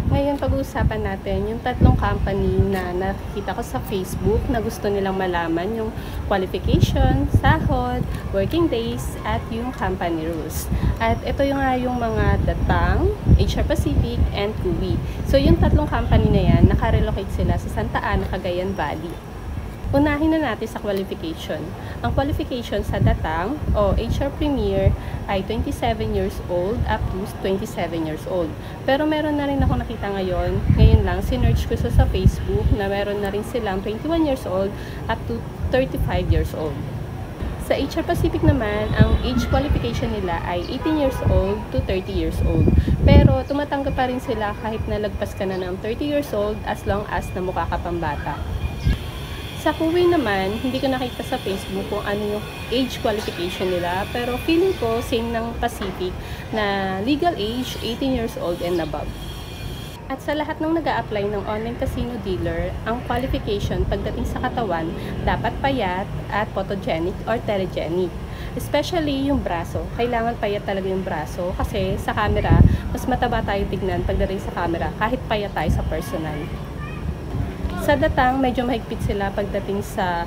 Ngayon pag-uusapan natin yung tatlong company na nakikita ko sa Facebook na gusto nilang malaman yung qualification, sahod, working days, at yung company rules. At ito yung mga Datang, HR Pacific, and Kuwi. So yung tatlong company na yan, nakarelocate sila sa Santa Ana, Cagayan Valley. Unahin na natin sa qualification. Ang qualification sa Datang o HR Premier ay 27 years old up to 27 years old. Pero meron na rin ako nakita ngayon lang, sinearch ko sa Facebook na meron na rin silang 21 years old up to 35 years old. Sa HR Pacific naman, ang age qualification nila ay 18 years old to 30 years old. Pero tumatanggap pa rin sila kahit nalagpas ka na ng 30 years old as long as namukha ka pang bata. Sa Kuwi naman, hindi ko nakita sa Facebook kung ano yung age qualification nila, pero feeling ko same ng Pacific na legal age 18 years old and above. At sa lahat ng nag-a-apply ng online casino dealer, ang qualification pagdating sa katawan dapat payat at photogenic or telegenic. Especially yung braso. Kailangan payat talaga yung braso kasi sa camera, mas mataba tayo tignan pagdating sa camera kahit payat tayo sa personal. Sa Datang, medyo mahigpit sila pagdating sa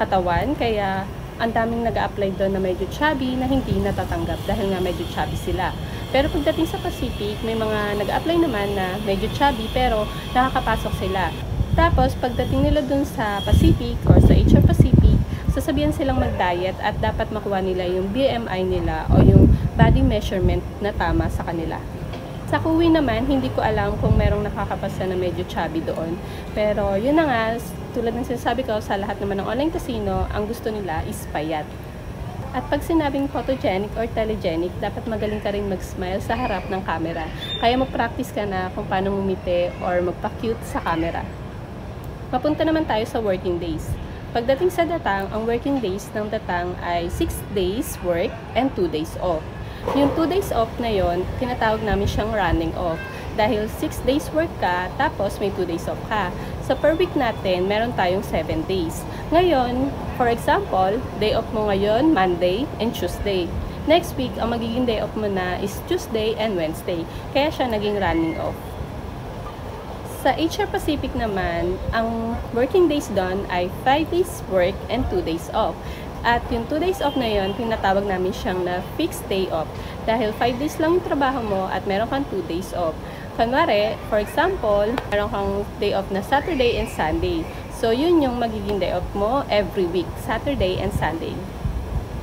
katawan, kaya ang daming nag-a-apply doon na medyo chubby na hindi natatanggap dahil nga medyo chubby sila. Pero pagdating sa Pacific, may mga nag-a-apply naman na medyo chubby pero nakakapasok sila. Tapos, pagdating nila doon sa Pacific or sa HR Pacific, sasabihan silang mag-diet at dapat makuha nila yung BMI nila o yung body measurement na tama sa kanila. Sa Kuwi naman, hindi ko alam kung merong nakakapasa na medyo chubby doon. Pero yun na nga, tulad ng sinasabi ko, sa lahat naman ng online casino, ang gusto nila is payat. At pag sinabing photogenic or telegenic, dapat magaling ka rin mag-smile sa harap ng camera. Kaya mag-practice ka na kung paano ngumiti or magpa-cute sa camera. Mapunta naman tayo sa working days. Pagdating sa Datang, ang working days ng Datang ay 6 days work and 2 days off. Yung 2 days off na yon, tinatawag namin siyang running off. Dahil 6 days work ka, tapos may 2 days off ka. So per week natin, meron tayong 7 days. Ngayon, for example, day off mo ngayon, Monday and Tuesday. Next week, ang magiging day off mo na is Tuesday and Wednesday. Kaya siya naging running off. Sa HR Pacific naman, ang working days doon ay 5 days work and 2 days off. At yung 2 days off na yun, tinatawag namin siyang na fixed day off. Dahil 5 days lang yung trabaho mo at meron kang 2 days off. Kunwari, for example, meron kang day off na Saturday and Sunday. So, yun yung magiging day off mo every week, Saturday and Sunday.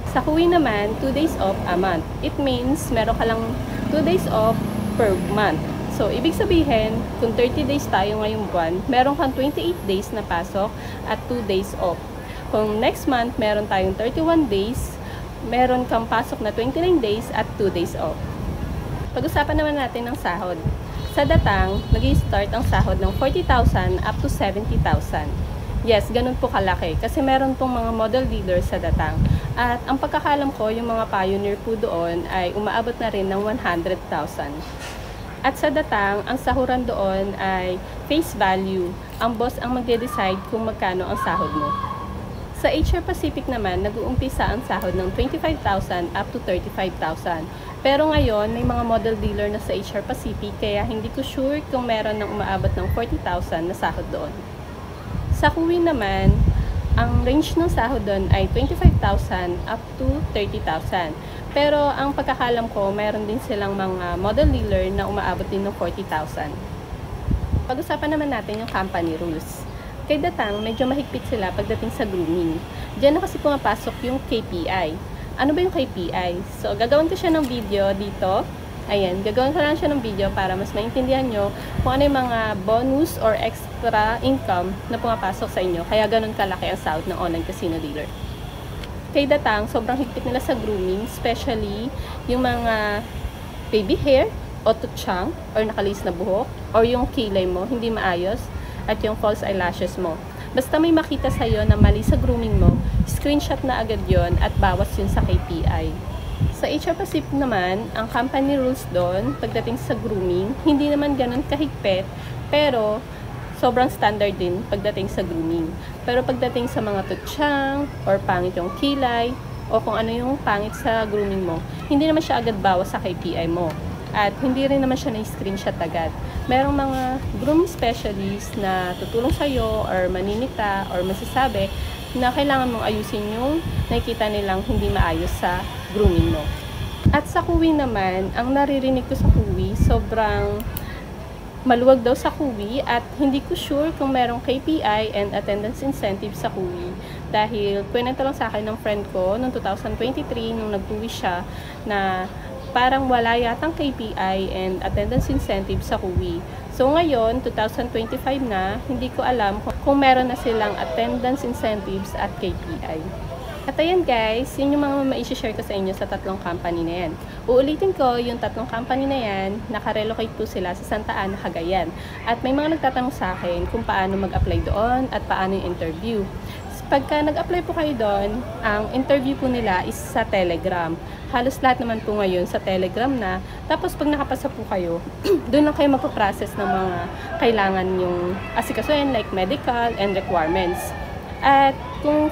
Sa Kuwi naman, 2 days off a month. It means meron ka lang 2 days off per month. So, ibig sabihin, kung 30 days tayo ngayong buwan, meron kang 28 days na pasok at 2 days off. Kung next month, meron tayong 31 days, meron kang pasok na 29 days at 2 days off. Pag-usapan naman natin ng sahod. Sa Datang, nag-i-start ang sahod ng 40,000 up to 70,000. Yes, ganun po kalaki kasi meron pong mga model dealers sa Datang. At ang pagkakalam ko, yung mga pioneer po doon ay umaabot na rin ng 100,000. At sa Datang, ang sahuran doon ay face value. Ang boss ang magde-decide kung magkano ang sahod mo. Sa HR Pacific naman, nag-uumpisa ang sahod ng 25,000 up to 35,000. Pero ngayon, may mga model dealer na sa HR Pacific kaya hindi ko sure kung meron ng umaabot ng 40,000 na sahod doon. Sa Kuwi naman, ang range ng sahod doon ay 25,000 up to 30,000. Pero ang pagkakalam ko, meron din silang mga model dealer na umaabot din ng 40,000. Pag-usapan naman natin yung company rules. Kay Datang, medyo mahigpit sila pagdating sa grooming. Diyan na kasi pumapasok yung KPI. Ano ba yung KPI? So, gagawin ko siya ng video dito. Ayan, gagawin ko lang siya ng video para mas maintindihan nyo kung ano yung mga bonus or extra income na pumapasok sa inyo. Kaya ganun kalaki ang sahod ng online casino dealer. Kay Datang, sobrang higpit nila sa grooming, especially yung mga baby hair, o tutsang, or nakalis na buhok, or yung kilay mo, hindi maayos, at yung false eyelashes mo. Basta may makita sa'yo na mali sa grooming mo, screenshot na agad yon at bawas yun sa KPI. Sa HR Pacific naman, ang company rules doon, pagdating sa grooming, hindi naman ganun kahigpit, pero sobrang standard din pagdating sa grooming. Pero pagdating sa mga tutsang, or pangit yung kilay, o kung ano yung pangit sa grooming mo, hindi naman siya agad bawas sa KPI mo. At hindi rin naman siya na-screenshot agad. Merong mga grooming specialist na tutulong sa'yo or maninita or masasabi na kailangan mong ayusin yung nakikita nilang hindi maayos sa grooming mo. At sa kuwi naman, ang naririnig ko sa kuwi, sobrang maluwag daw sa kuwi at hindi ko sure kung merong KPI and attendance incentive sa kuwi. Dahil kwento lang sa akin ng friend ko noong 2023 nung nag-uwi siya na parang wala yatang KPI and attendance incentive sa kuwi. So ngayon, 2025 na, hindi ko alam kung meron na silang attendance incentives at KPI. At ayan guys, yun yung mga ma-share ko sa inyo sa tatlong company na yan. Uulitin ko, yung tatlong company na yan, nakarelocate po sila sa Santa Ana, Cagayan. At may mga nagtatanong sa akin kung paano mag-apply doon at paano yung interview. Pagka nag-apply po kayo doon, ang interview po nila is sa Telegram. Halos lahat naman po ngayon sa Telegram na. Tapos pag nakapasa po kayo, doon lang kayo magpa-process ng mga kailangan yung asikasuhin like medical and requirements. At kung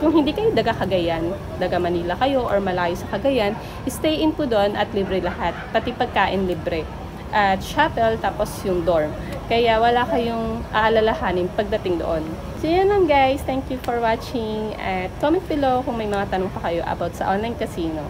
hindi kayo daga Cagayan, daga Manila kayo or malayo sa Cagayan, stay in po doon at libre lahat, pati pagkain libre. At shuttle, tapos yung dorm. Kaya wala kayong aalalahanin pagdating doon. So yun lang guys, thank you for watching at comment below kung may mga tanong pa kayo about sa online casino.